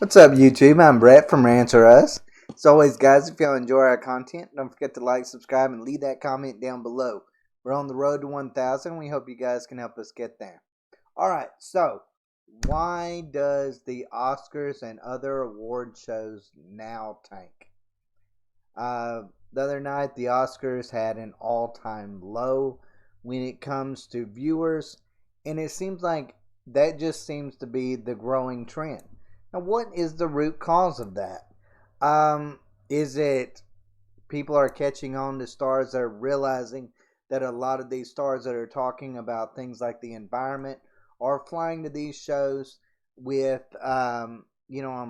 What's up, YouTube? I'm Brett from Rants. As always, guys, if y'all enjoy our content, don't forget to like, subscribe, and leave that comment down below. We're on the road to 1,000. We hope you guys can help us get there. Alright, so why does the Oscars and other award shows now tank? The other night, the Oscars had an all-time low when it comes to viewers, and it seems like that just seems to be the growing trend. Now, what is the root cause of that? Is it people are catching on to stars that are realizing that a lot of these stars that are talking about things like the environment are flying to these shows with, on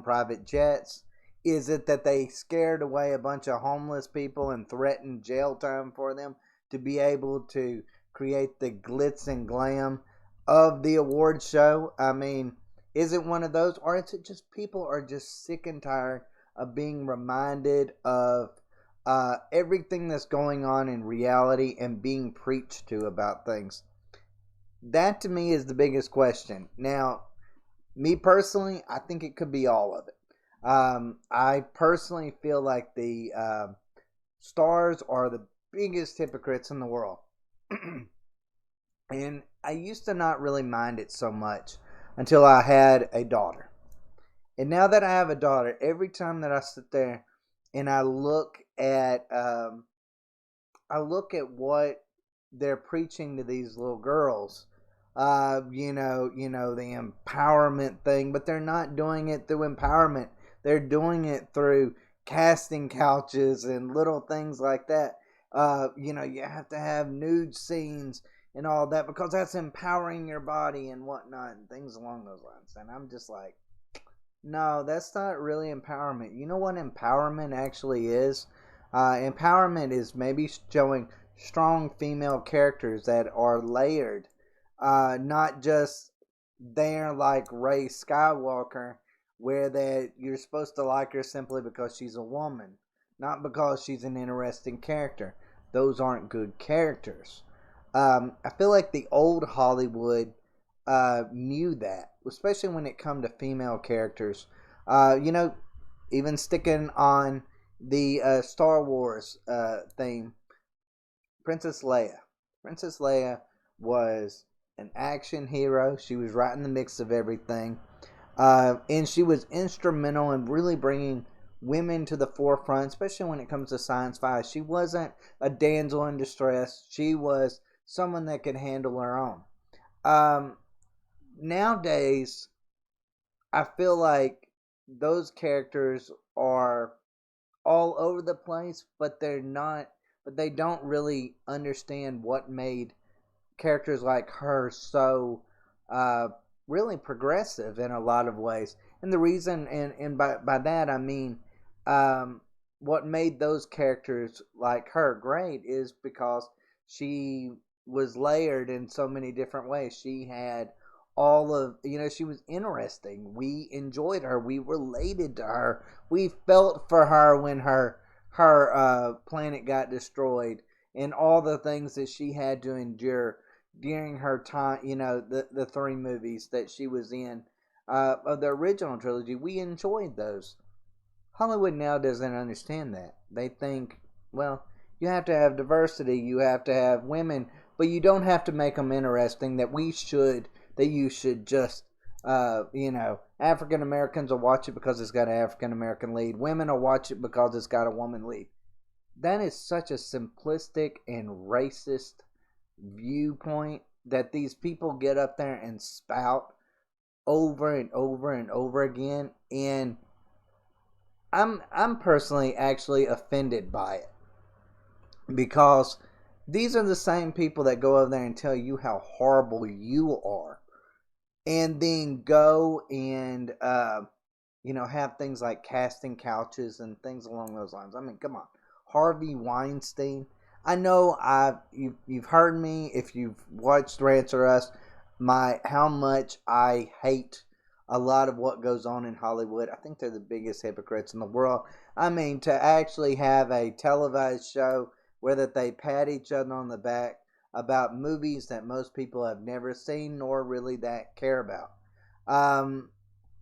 private jets? Is it that they scared away a bunch of homeless people and threatened jail time for them to be able to create the glitz and glam of the award show? I mean, is it one of those, or is it just people are just sick and tired of being reminded of everything that's going on in reality and being preached to about things? That to me is the biggest question. Now, me personally, I think it could be all of it. I personally feel like the stars are the biggest hypocrites in the world. And I used to not really mind it so much until I had a daughter. And now that I have a daughter, every time that I sit there and I look at what they're preaching to these little girls, the empowerment thing, but they're not doing it through empowerment. They're doing it through casting couches and little things like that. You have to have nude scenes and all that because that's empowering your body and whatnot and things along those lines. And I'm just like, no, that's not really empowerment. You know what empowerment actually is? Empowerment is maybe showing strong female characters that are layered, not just there like Rey Skywalker, where that you're supposed to like her simply because she's a woman, not because she's an interesting character. Those aren't good characters. I feel like the old Hollywood knew that, especially when it come to female characters. Even sticking on the Star Wars theme, Princess Leia. Princess Leia was an action hero. She was right in the mix of everything. And she was instrumental in really bringing women to the forefront, especially when it comes to science fi. She wasn't a damsel in distress. She was someone that could handle her own. Nowadays, I feel like those characters are all over the place, but they're not. But they don't really understand what made characters like her so uh, really progressive in a lot of ways. And the reason, and by that I mean, what made those characters like her great is because she was layered in so many different ways. She had she was interesting. We enjoyed her. We related to her. We felt for her when her planet got destroyed and all the things that she had to endure during her time, the three movies that she was in of the original trilogy. We enjoyed those. Hollywood now doesn't understand that. They think, well, you have to have diversity, you have to have women, but you don't have to make them interesting. That you should just, African Americans will watch it because it's got an African American lead. Women will watch it because it's got a woman lead. That is such a simplistic and racist viewpoint that these people get up there and spout over and over and over again, and I'm personally actually offended by it because these are the same people that go over there and tell you how horrible you are, and then go and have things like casting couches and things along those lines. I mean, come on, Harvey Weinstein. I know you've heard me if you've watched Rants or Us, how much I hate a lot of what goes on in Hollywood. I think they're the biggest hypocrites in the world. I mean, to actually have a televised show where that they pat each other on the back about movies that most people have never seen nor really that care about.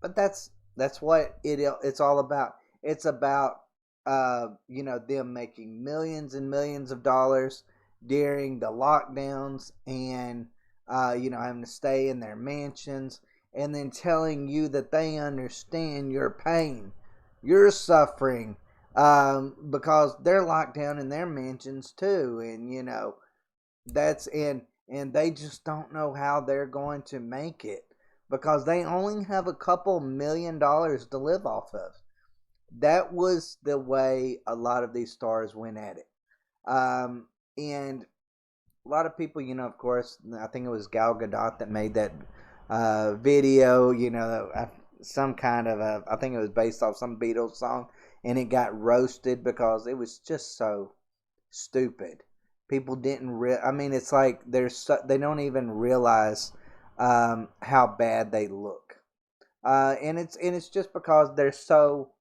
But that's That's what it's all about. It's about them making millions and millions of dollars during the lockdowns, and having to stay in their mansions, and then telling you that they understand your pain, your suffering, because they're locked down in their mansions too, and that's and they just don't know how they're going to make it because they only have a couple $1,000,000 to live off of. That was the way a lot of these stars went at it. And a lot of people, of course, I think it was Gal Gadot that made that video, some kind of I think it was based off some Beatles song, and it got roasted because it was just so stupid. People didn't I mean, it's like they don't even realize how bad they look, and it's just because they're so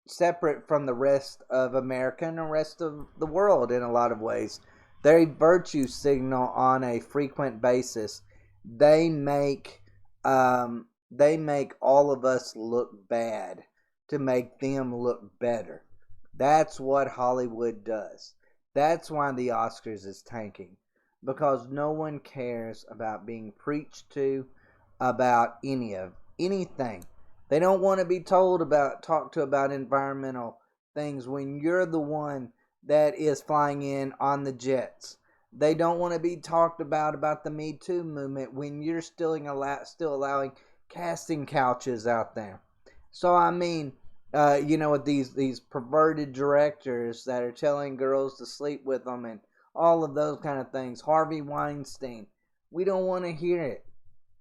separate from the rest of America and the rest of the world in a lot of ways. They virtue signal on a frequent basis. They make all of us look bad to make them look better. That's what Hollywood does. That's why the Oscars is tanking, because no one cares about being preached to about anything. They don't want to be talked to about environmental things when you're the one that is flying in on the jets. They don't want to be talked about the Me Too movement when you're still allowing casting couches out there. So I mean, with these perverted directors that are telling girls to sleep with them and all of those kind of things. Harvey Weinstein. We don't want to hear it.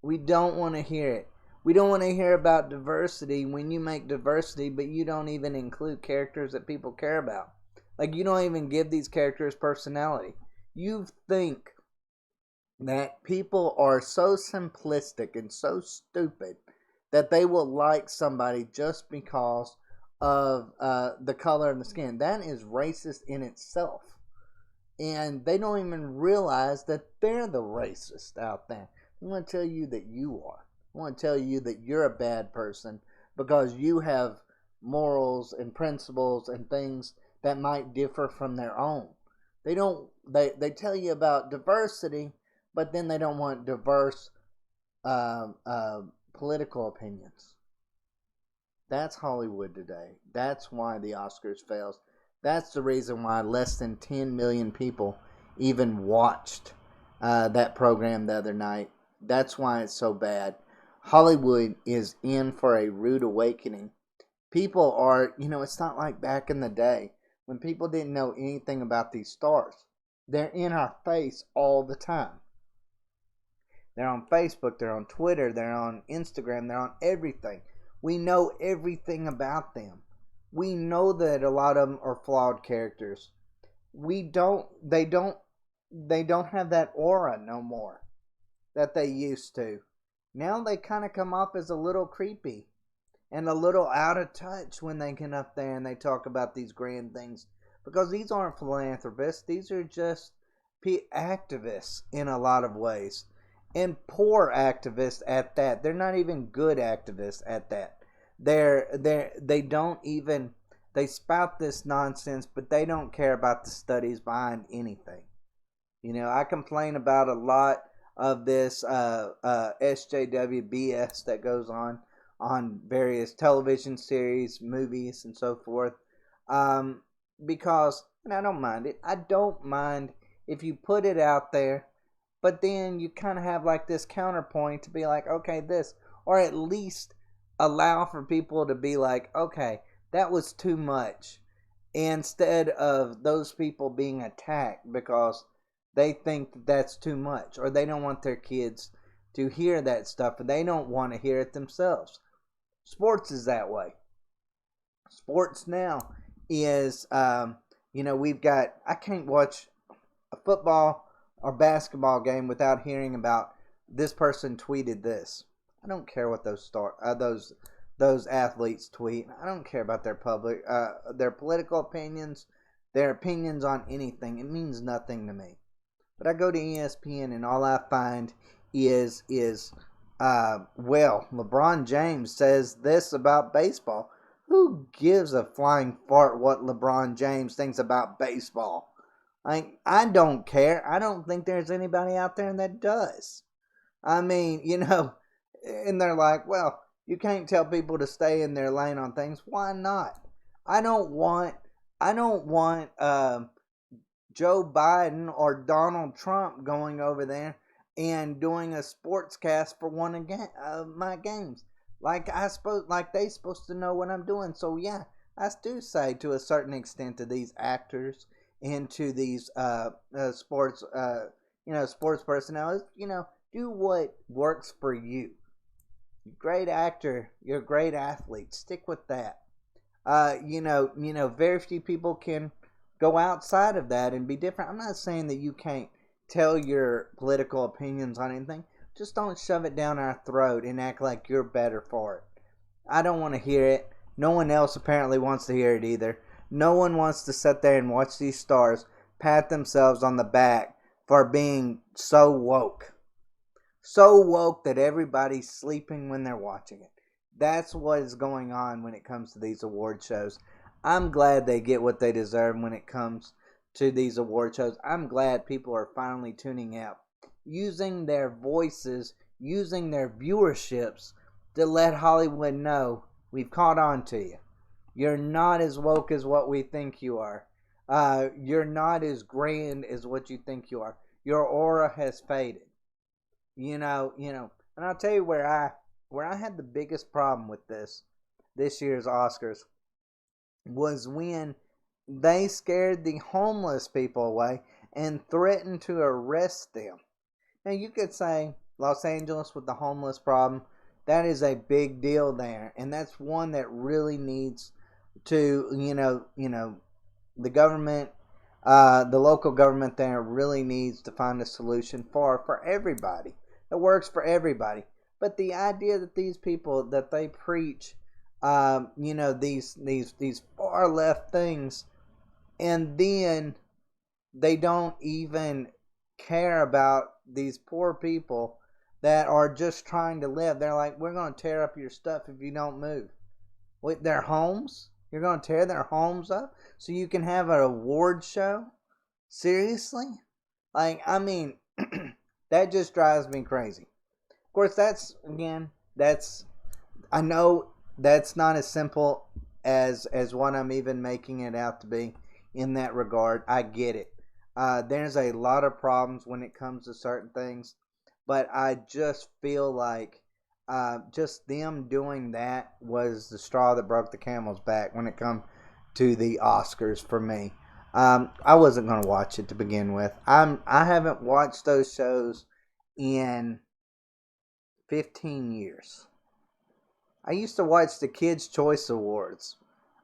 We don't want to hear it. We don't want to hear about diversity when you make diversity, but you don't even include characters that people care about. Like, you don't even give these characters personality. You think that people are so simplistic and so stupid that they will like somebody just because of the color of the skin. That is racist in itself. And they don't even realize that they're the racist out there. I want to tell you that you are. I want to tell you that you're a bad person because you have morals and principles and things that might differ from their own. They tell you about diversity, but then they don't want diverse political opinions. That's Hollywood today. That's why the Oscars fails. That's the reason why less than 10 million people even watched that program the other night. That's why it's so bad. Hollywood is in for a rude awakening. People are, it's not like back in the day when people didn't know anything about these stars. They're in our face all the time. They're on Facebook, they're on Twitter, they're on Instagram, they're on everything. We know everything about them. We know that a lot of them are flawed characters. They don't have that aura no more that they used to. Now they kind of come off as a little creepy and a little out of touch when they get up there and they talk about these grand things. Because these aren't philanthropists. These are just activists in a lot of ways. And poor activists at that. They're not even good activists at that. They don't even, they spout this nonsense, but they don't care about the studies behind anything. I complain about a lot of this SJW BS that goes on various television series, movies, and so forth. Because, and I don't mind it. I don't mind if you put it out there, but then you kind of have like this counterpoint to be like, okay, this, or at least allow for people to be like, okay, that was too much, instead of those people being attacked because they think that that's too much, or they don't want their kids to hear that stuff, or they don't want to hear it themselves. Sports is that way. Sports now is, we've got, I can't watch a football or basketball game without hearing about this person tweeted this. I don't care what those athletes tweet. I don't care about their political opinions, their opinions on anything. It means nothing to me. But I go to ESPN and all I find is Well, LeBron James says this about baseball. Who gives a flying fart what LeBron James thinks about baseball? I don't care. I don't think there's anybody out there that does. I mean, and they're like, well, you can't tell people to stay in their lane on things. Why not? I don't want, I don't want Joe Biden or Donald Trump going over there and doing a sports cast for one of my games. Like they supposed to know what I'm doing. So yeah, I do say to a certain extent to these actors and to these sports sports personalities, do what works for you. Great actor, you're a great athlete. Stick with that. Very few people can go outside of that and be different. I'm not saying that you can't tell your political opinions on anything. Just don't shove it down our throat and act like you're better for it. I don't want to hear it. No one else apparently wants to hear it either. No one wants to sit there and watch these stars pat themselves on the back for being so woke. So woke that everybody's sleeping when they're watching it. That's what is going on when it comes to these award shows. I'm glad they get what they deserve when it comes to these award shows. I'm glad people are finally tuning out, using their voices, using their viewerships to let Hollywood know we've caught on to you. You're not as woke as what we think you are. You're not as grand as what you think you are. Your aura has faded. And I'll tell you where I had the biggest problem with this year's Oscars was when they scared the homeless people away and threatened to arrest them. Now you could say Los Angeles with the homeless problem, that is a big deal there, and that's one that really needs to, the government, the local government there really needs to find a solution for everybody. It works for everybody. But the idea that these people that they preach, these far left things, and then they don't even care about these poor people that are just trying to live. They're like, we're going to tear up your stuff if you don't move. With their homes? You're going to tear their homes up so you can have an award show? Seriously? That just drives me crazy. Of course, I know that's not as simple as what I'm even making it out to be in that regard. I get it. There's a lot of problems when it comes to certain things, but I just feel like just them doing that was the straw that broke the camel's back when it comes to the Oscars for me. I wasn't going to watch it to begin with. I haven't watched those shows in 15 years. I used to watch the Kids' Choice Awards.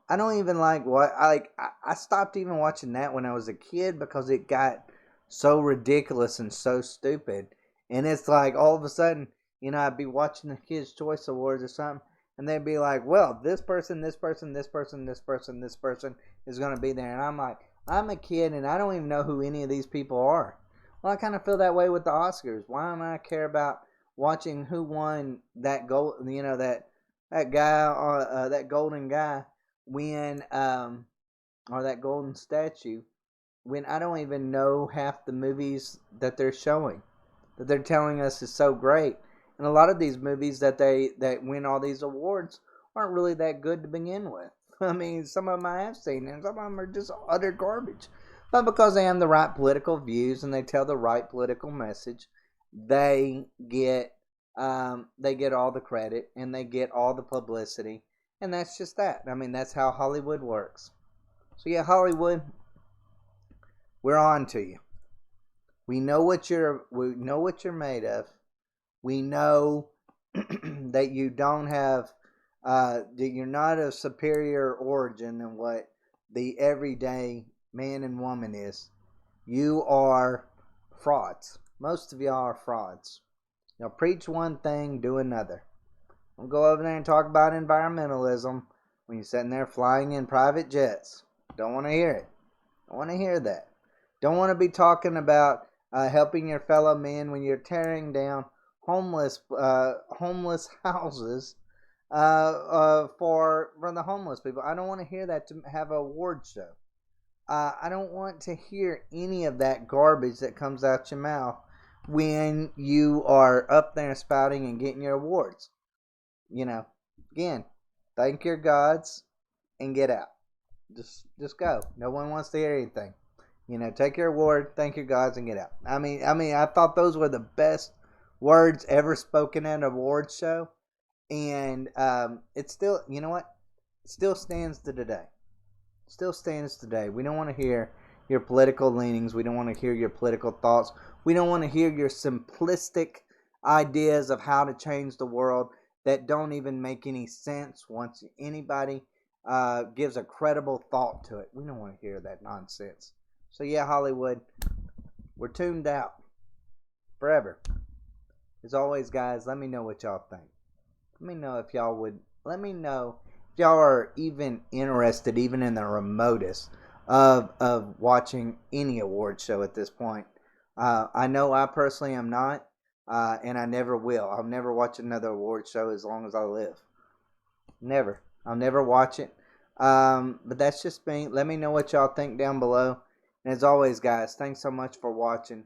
I don't even like what I stopped even watching that when I was a kid because it got so ridiculous and so stupid. And it's like all of a sudden, I'd be watching the Kids' Choice Awards or something, and they'd be like, well, this person, this person, this person, this person, this person is going to be there. And I'm like, I'm a kid and I don't even know who any of these people are. Well, I kind of feel that way with the Oscars. Why am I care about watching who won that gold, that guy, that golden guy when, or that golden statue, when I don't even know half the movies that they're showing, that they're telling us is so great. And a lot of these movies that win all these awards aren't really that good to begin with. I mean, some of them I have seen, and some of them are just utter garbage. But because they have the right political views and they tell the right political message, they get all the credit and they get all the publicity, and that's just that. I mean, that's how Hollywood works. So yeah, Hollywood, we're on to you. We know what you're made of. We know that you don't have that you're not of superior origin than what the everyday man and woman is. You are frauds. Most of y'all are frauds. Preach one thing, do another. Don't go over there and talk about environmentalism when you're sitting there flying in private jets. Don't want to hear it. Don't want to hear that. Don't want to be talking about helping your fellow men when you're tearing down homeless houses for the homeless people. I don't want to hear that to have an award show. I don't want to hear any of that garbage that comes out your mouth when you are up there spouting and getting your awards. You know, again, thank your gods and get out. Just go. No one wants to hear anything. Take your award, thank your gods, and get out. I thought those were the best words ever spoken at an awards show, and it's still, you know what? It still stands to today. Still stands today. We don't want to hear your political leanings. We don't want to hear your political thoughts. We don't want to hear your simplistic ideas of how to change the world that don't even make any sense once anybody gives a credible thought to it. We don't want to hear that nonsense. So yeah, Hollywood, we're tuned out forever. As always, guys, let me know what y'all think. Let me know if y'all would. Let me know if y'all are even interested, even in the remotest, of watching any award show at this point. I know I personally am not, and I never will. I'll never watch another award show as long as I live. Never. I'll never watch it. But that's just me. Let me know what y'all think down below. And as always, guys, thanks so much for watching.